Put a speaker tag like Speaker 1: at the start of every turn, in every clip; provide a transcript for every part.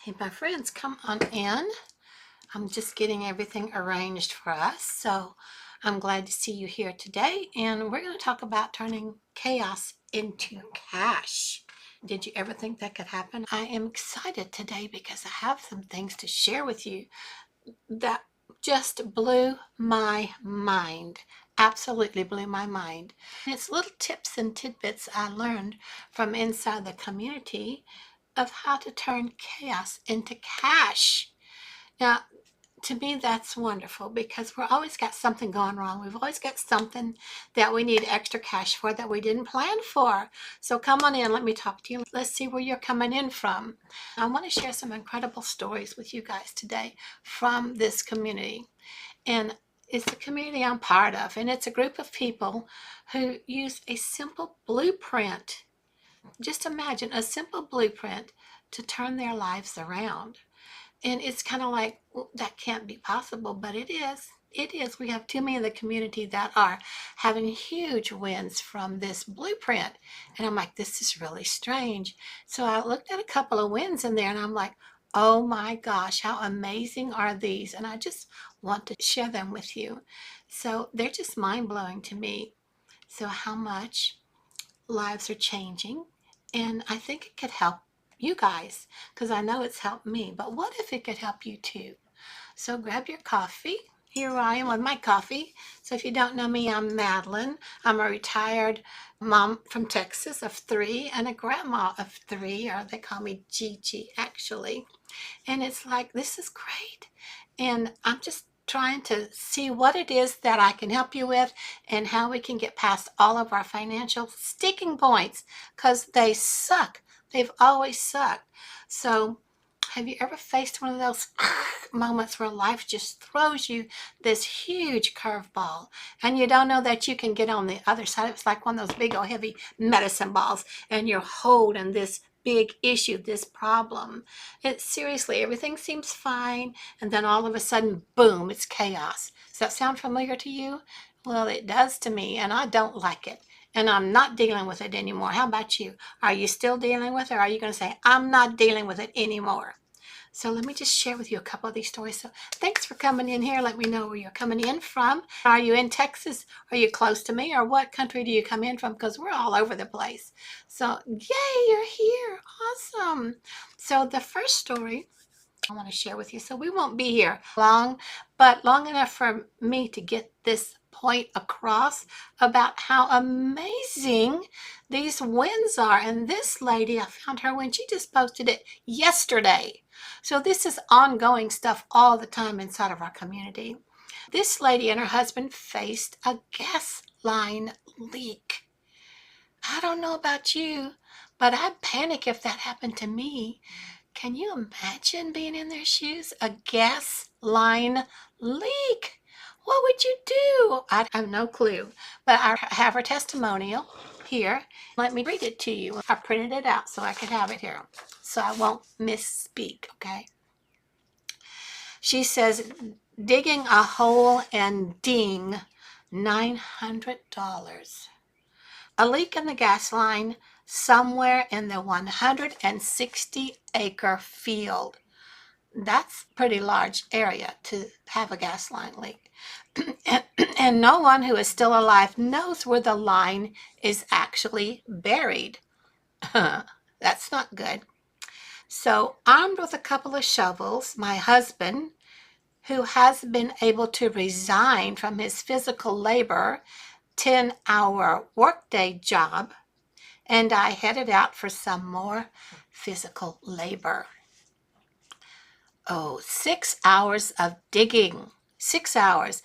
Speaker 1: Hey, my friends, come on in. I'm just getting everything arranged for us. So I'm glad to see you here today. And we're going to talk about turning chaos into cash. Did you ever think that could happen? I am excited today because I have some things to share with you that just blew my mind. Absolutely blew my mind. It's little tips and tidbits I learned from inside the community of how to turn chaos into cash. Now, to me, that's wonderful because we're always got something going wrong. We've always got something that we need extra cash for that we didn't plan for. So come on in, let me talk to you. Let's see where you're coming in from. I want to share some incredible stories with you guys today from this community. And it's the community I'm part of, and it's a group of people who use a simple blueprint. Just imagine a simple blueprint to turn their lives around. And it's kind of like, well, that can't be possible, but it is. It is. We have too many in the community that are having huge wins from this blueprint. And I'm like, this is really strange. So I looked at a couple of wins in there and I'm like, oh my gosh, how amazing are these? And I just want to share them with you. So they're just mind blowing to me. So, how much lives are changing, and I think it could help you guys because I know it's helped me. But what if it could help you too? So grab your coffee. Here I am with my coffee. So if you don't know me, I'm Madalyn. I'm a retired mom from Texas of 3 and a grandma of 3, or they call me Gigi actually. And it's like, this is great. And I'm just trying to see what it is that I can help you with and how we can get past all of our financial sticking points because they suck. They've always sucked. So, have you ever faced one of those moments where life just throws you this huge curveball and you don't know that you can get on the other side? It's like one of those big old heavy medicine balls and you're holding this big issue, this problem. It seriously, everything seems fine, and then all of a sudden, boom, it's chaos. Does that sound familiar to you? Well, it does to me, and I don't like it. And I'm not dealing with it anymore. How about you? Are you still dealing with it, or are you going to say, I'm not dealing with it anymore? So let me just share with you a couple of these stories. So thanks for coming in here. Let me know where you're coming in from. Are you in Texas? Are you close to me? Or what country do you come in from? Because we're all over the place. So yay, you're here. Awesome. So the first story I want to share with you. So we won't be here long, but long enough for me to get this point across about how amazing these wins are. And this lady, I found her when she just posted it yesterday. So this is ongoing stuff all the time inside of our community. This lady and her husband faced a gas line leak. I don't know about you, but I'd panic if that happened to me. Can you imagine being in their shoes? A gas line leak. What would you do? I have no clue. But I have her testimonial here. Let me read it to you. I printed it out so I could have it here so I won't misspeak, okay? She says, digging a hole and ding, $900. A leak in the gas line somewhere in the 160-acre field. That's a pretty large area to have a gas line leak. And no one who is still alive knows where the line is actually buried. That's not good. So, armed with a couple of shovels, my husband, who has been able to resign from his physical labor 10-hour workday job, and I headed out for some more physical labor. Oh, 6 hours of digging. 6 hours.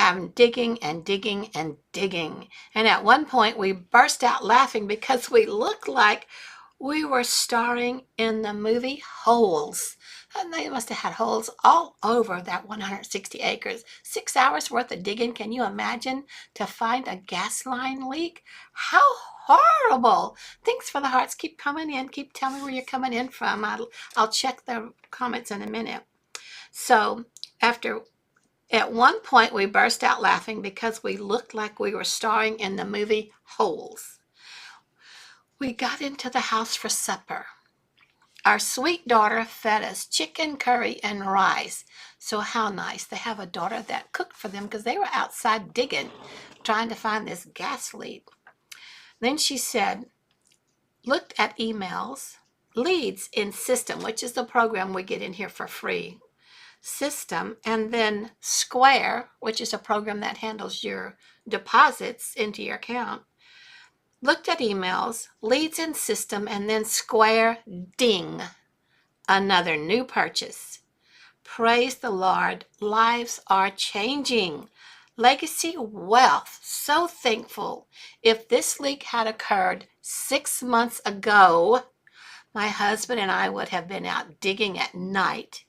Speaker 1: I'm digging and digging and digging. And at one point, we burst out laughing because we looked like we were starring in the movie Holes. And they must have had holes all over that 160 acres. 6 hours worth of digging. Can you imagine to find a gas line leak? How horrible. Thanks for the hearts. Keep coming in. Keep telling me where you're coming in from. I'll check the comments in a minute. So at one point, we burst out laughing because we looked like we were starring in the movie Holes. We got into the house for supper. Our sweet daughter fed us chicken curry and rice. So how nice. They have a daughter that cooked for them because they were outside digging, trying to find this gas leak. Then she said, looked at emails, leads in system, which is the program we get in here for free, system, and then Square, which is a program that handles your deposits into your account. Looked at emails, leads in system, and then Square, ding, another new purchase. Praise the Lord, lives are changing. Legacy wealth, so thankful. If this leak had occurred 6 months ago, my husband and I would have been out digging at night,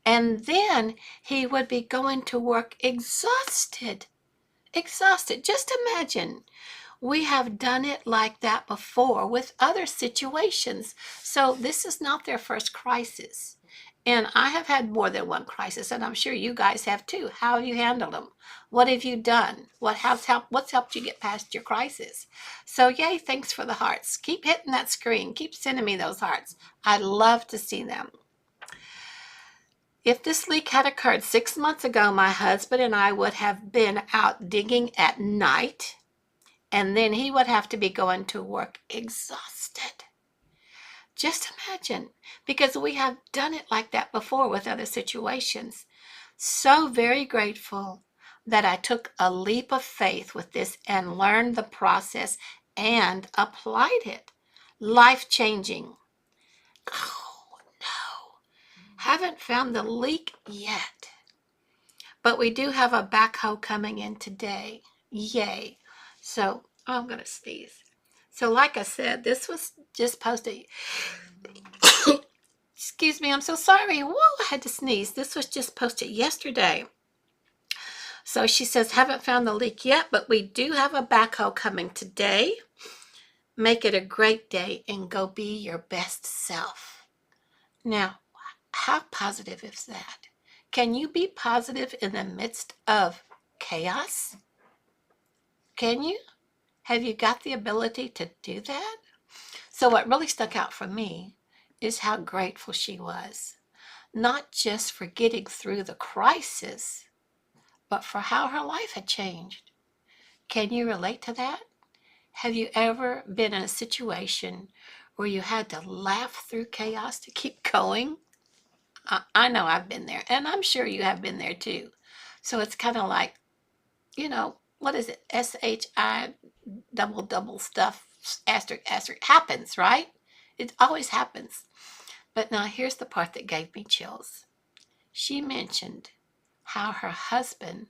Speaker 1: and then he would be going to work exhausted. Exhausted. Just imagine. We have done it like that before with other situations. So this is not their first crisis. And I have had more than one crisis, and I'm sure you guys have too. How have you handled them? What have you done? What's helped you get past your crisis? So yay, thanks for the hearts. Keep hitting that screen. Keep sending me those hearts. I love to see them. If this leak had occurred 6 months ago, my husband and I would have been out digging at night, and then he would have to be going to work exhausted. Just imagine, because we have done it like that before with other situations. So very grateful that I took a leap of faith with this and learned the process and applied it. Life-changing. Oh, no. Haven't found the leak yet. But we do have a backhoe coming in today. Yay. So, I'm going to sneeze. So like I said, this was just posted. Excuse me, I'm so sorry. Whoa, I had to sneeze. This was just posted yesterday. So she says, haven't found the leak yet, but we do have a backhoe coming today. Make it a great day and go be your best self. Now, how positive is that? Can you be positive in the midst of chaos? Can you? Have you got the ability to do that? So what really stuck out for me is how grateful she was, not just for getting through the crisis, but for how her life had changed. Can you relate to that? Have you ever been in a situation where you had to laugh through chaos to keep going? I know I've been there, and I'm sure you have been there too. So it's kind of like, what is it? SHI double stuff, asterisk, asterisk, happens, right? It always happens. But now here's the part that gave me chills. She mentioned how her husband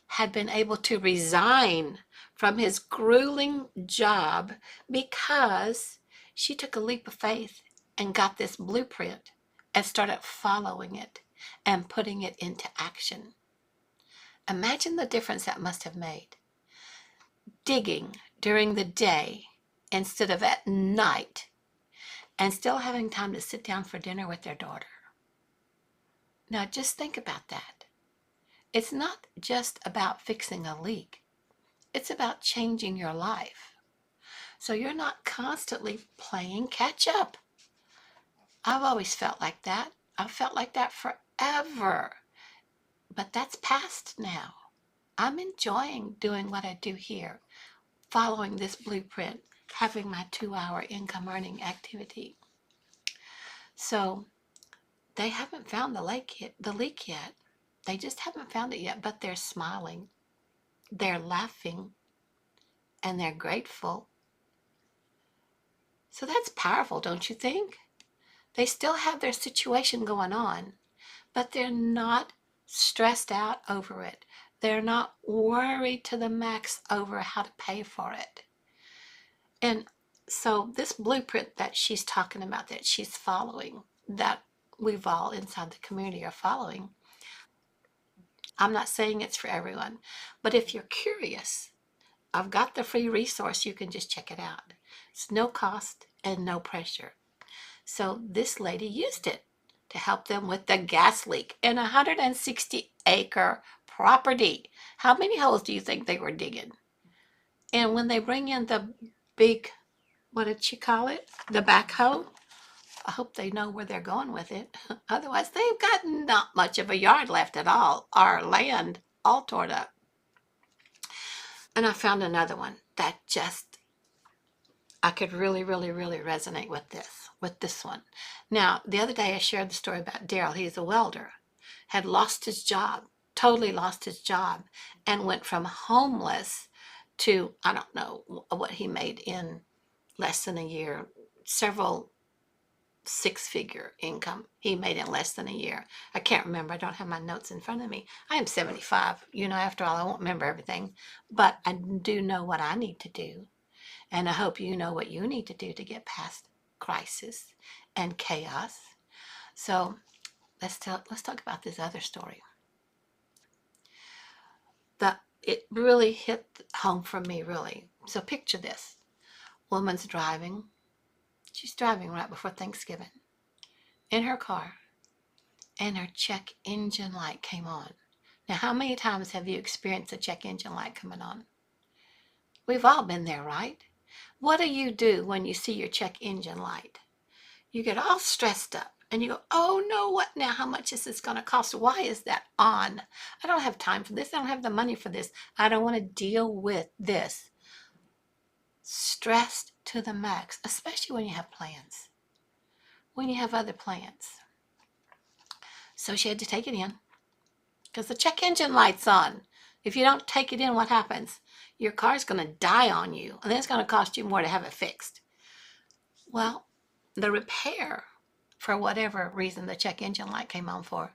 Speaker 1: had been able to resign from his grueling job because she took a leap of faith and got this blueprint and started following it and putting it into action. Imagine the difference that must have made. Digging during the day instead of at night, and still having time to sit down for dinner with their daughter. Now just think about that. It's not just about fixing a leak. It's about changing your life. So you're not constantly playing catch up. I've always felt like that. I've felt like that forever. But that's past now. I'm enjoying doing what I do here, following this blueprint, having my 2-hour income earning activity. So they haven't found the leak yet. They just haven't found it yet, but they're smiling, they're laughing, and they're grateful. So that's powerful, don't you think? They still have their situation going on, but they're not stressed out over it. They're not worried to the max over how to pay for it. And so this blueprint that she's talking about, that she's following, that we've all inside the community are following, I'm not saying it's for everyone, but if you're curious, I've got the free resource. You can just check it out. It's no cost and no pressure. So this lady used it to help them with the gas leak in a 160-acre property. How many holes do you think they were digging? And when they bring in the big, what did she call it? The backhoe? I hope they know where they're going with it. Otherwise, they've got not much of a yard left at all. Our land all torn up. And I found another one that just, I could really, really, really resonate with this one. Now, the other day I shared the story about Daryl. He's a welder, had lost his job, totally lost his job, and went from homeless to, I don't know what he made in less than a year, several six-figure income he made in less than a year. I can't remember. I don't have my notes in front of me. I am 75. After all, I won't remember everything, but I do know what I need to do. And I hope you know what you need to do to get past crisis and chaos. So let's talk about this other story. It really hit home for me, really. So picture this. Woman's driving. She's driving right before Thanksgiving in her car, and her check engine light came on. Now, how many times have you experienced a check engine light coming on? We've all been there, right? What do you do when you see your check engine light? You get all stressed up and you go, oh no, what now? How much is this going to cost? Why is that on? I don't have time for this. I don't have the money for this. I don't want to deal with this. Stressed to the max, especially when you have plans, when you have other plans. So she had to take it in because the check engine light's on. If you don't take it in, what happens? Your car's going to die on you, and then it's going to cost you more to have it fixed. Well, the repair, for whatever reason the check engine light came on for,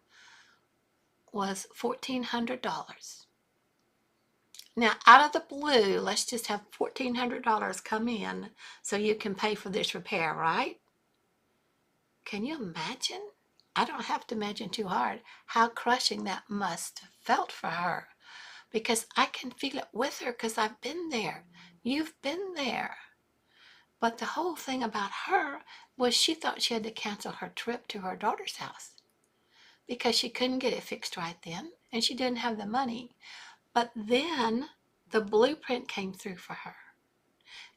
Speaker 1: was $1,400. Now, out of the blue, let's just have $1,400 come in so you can pay for this repair, right? Can you imagine? I don't have to imagine too hard how crushing that must have felt for her, because I can feel it with her because I've been there. You've been there. But the whole thing about her was she thought she had to cancel her trip to her daughter's house because she couldn't get it fixed right then and she didn't have the money. But then the blueprint came through for her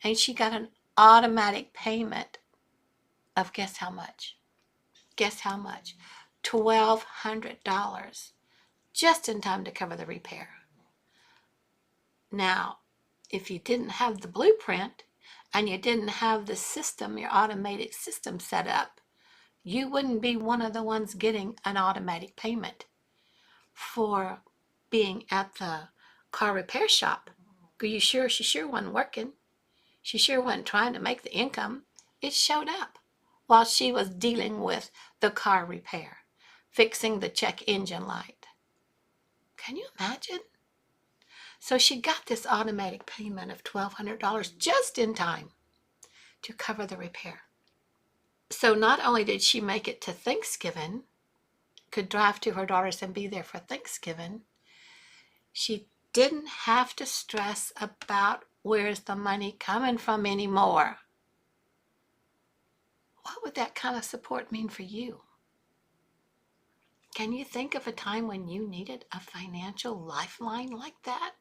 Speaker 1: and she got an automatic payment of, guess how much? Guess how much? $1,200, just in time to cover the repair. Now, if you didn't have the blueprint and you didn't have the system, your automated system set up, you wouldn't be one of the ones getting an automatic payment for being at the car repair shop. She sure wasn't working. She sure wasn't trying to make the income. It showed up while she was dealing with the car repair, fixing the check engine light. Can you imagine? So she got this automatic payment of $1,200 just in time to cover the repair. So not only did she make it to Thanksgiving, could drive to her daughter's and be there for Thanksgiving, she didn't have to stress about where's the money coming from anymore. What would that kind of support mean for you? Can you think of a time when you needed a financial lifeline like that?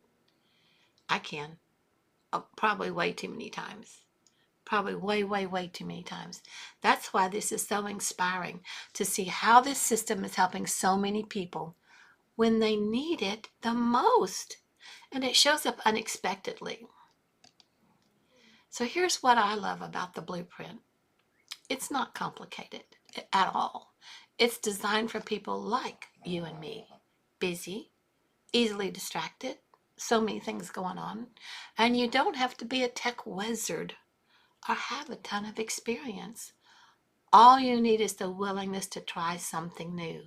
Speaker 1: I can. Probably way too many times. Probably way, way, way too many times. That's why this is so inspiring, to see how this system is helping so many people when they need it the most. And it shows up unexpectedly. So here's what I love about the blueprint. It's not complicated at all. It's designed for people like you and me, busy, easily distracted, so many things going on, and you don't have to be a tech wizard or have a ton of experience. All you need is the willingness to try something new.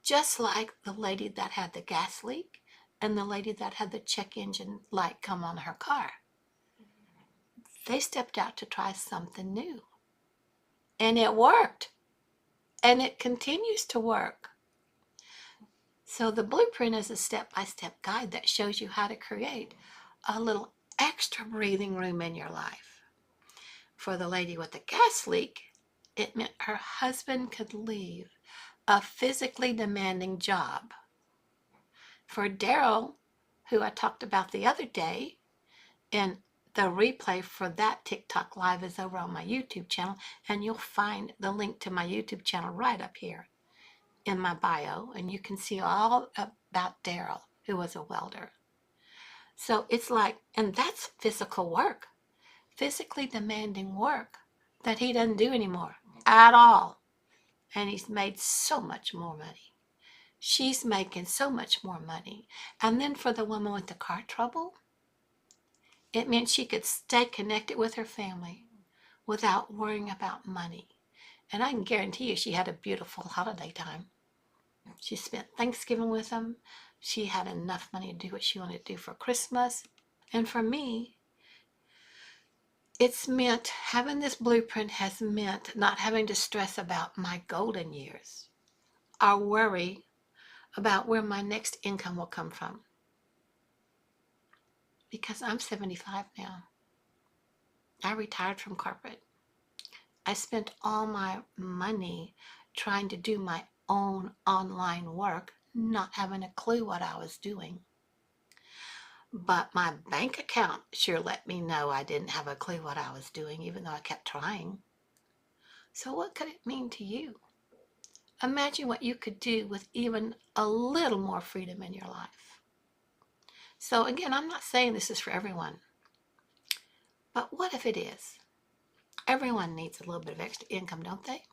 Speaker 1: Just like the lady that had the gas leak and the lady that had the check engine light come on her car. They stepped out to try something new. And it worked. And it continues to work. So the blueprint is a step-by-step guide that shows you how to create a little extra breathing room in your life. For the lady with the gas leak, it meant her husband could leave a physically demanding job. For Daryl, who I talked about the other day, and the replay for that TikTok live is over on my YouTube channel, and you'll find the link to my YouTube channel right up here in my bio, and you can see all about Daryl, who was a welder. So it's like, and that's physical work, physically demanding work that he doesn't do anymore at all. And he's made so much more money. She's making so much more money. And then for the woman with the car trouble, it meant she could stay connected with her family without worrying about money. And I can guarantee you she had a beautiful holiday time. She spent Thanksgiving with them. She had enough money to do what she wanted to do for Christmas. And for me, it's meant, having this blueprint has meant not having to stress about my golden years or worry about where my next income will come from. Because I'm 75 now. I retired from corporate. I spent all my money trying to do my own online work, not having a clue what I was doing. But my bank account sure let me know I didn't have a clue what I was doing, even though I kept trying. So what could it mean to you? Imagine what you could do with even a little more freedom in your life. So again, I'm not saying this is for everyone, but what if it is? Everyone needs a little bit of extra income, don't they?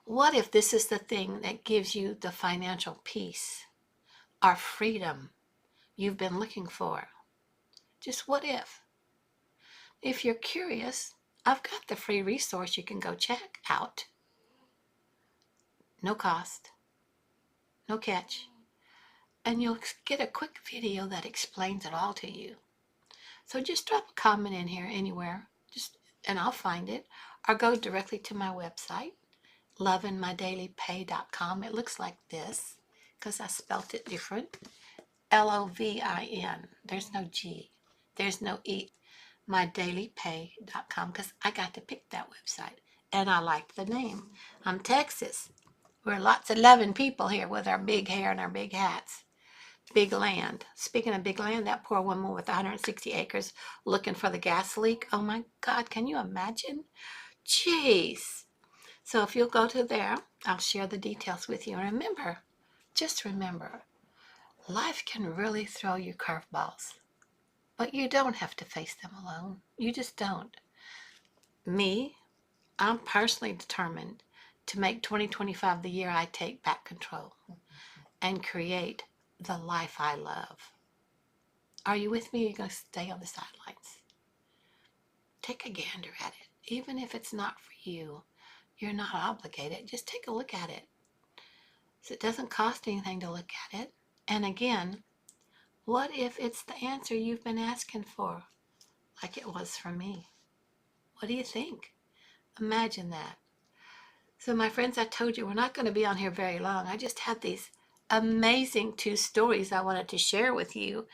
Speaker 1: What if this is the thing that gives you the financial peace or freedom you've been looking for? Just what if? If you're curious, I've got the free resource you can go check out. No cost, no catch. And you'll get a quick video that explains it all to you. So just drop a comment in here anywhere, and I'll find it, or go directly to my website, lovinmydailypay.com. It looks like this because I spelt it different. LOVIN. There's no G. There's no E. Mydailypay.com, because I got to pick that website and I like the name. I'm Texas. We're lots of loving people here with our big hair and our big hats. Big land. Speaking of big land, that poor woman with 160 acres looking for the gas leak. Oh my God, can you imagine? Jeez. So if you'll go to there, I'll share the details with you. And remember, just remember, life can really throw you curveballs, but you don't have to face them alone. You just don't. Me, I'm personally determined to make 2025 the year I take back control and create the life I love. Are you with me? Or are you going to stay on the sidelines? Take a gander at it. Even if it's not for you, you're not obligated. Just take a look at it. So it doesn't cost anything to look at it. And again, what if it's the answer you've been asking for, like it was for me? What do you think? Imagine that. So my friends, I told you we're not going to be on here very long. I just had these amazing 2 stories I wanted to share with you.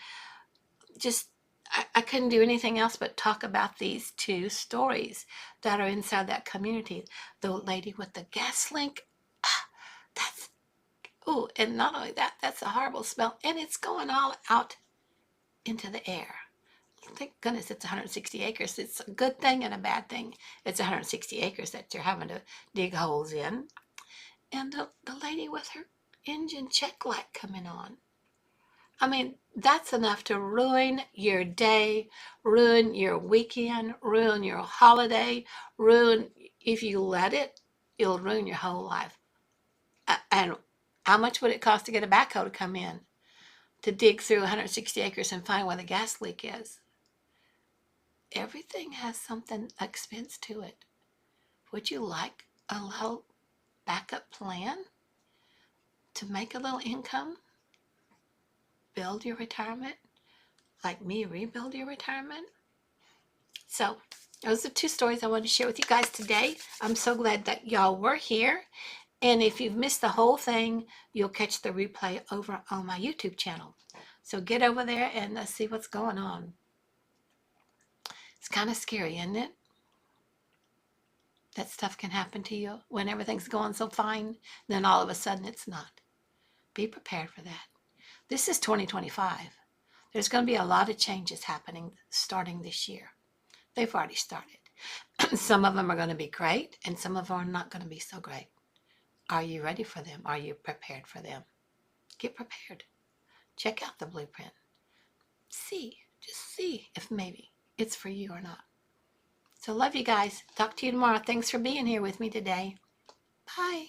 Speaker 1: I couldn't do anything else but talk about these 2 stories that are inside that community. The lady with the gas leak, and not only that, that's a horrible smell, and it's going all out into the air. Thank goodness it's 160 acres. It's a good thing and a bad thing. It's 160 acres that you're having to dig holes in. And the lady with her engine check light coming on. I mean, that's enough to ruin your day, ruin your weekend, ruin your holiday, if you let it, it'll ruin your whole life. And how much would it cost to get a backhoe to come in to dig through 160 acres and find where the gas leak is? Everything has something expense to it. Would you like a little backup plan to make a little income? Build your retirement? Like me, rebuild your retirement? So those are 2 stories I wanted to share with you guys today. I'm so glad that y'all were here. And if you've missed the whole thing, you'll catch the replay over on my YouTube channel. So get over there and see what's going on. It's kind of scary, isn't it? That stuff can happen to you when everything's going so fine, then all of a sudden it's not. Be prepared for that. This is 2025. There's going to be a lot of changes happening starting this year. They've already started. Some of them are going to be great, and some of them are not going to be so great. Are you ready for them? Are you prepared for them? Get prepared. Check out the blueprint. Just see if maybe it's for you or not. So love you guys. Talk to you tomorrow. Thanks for being here with me today. Bye.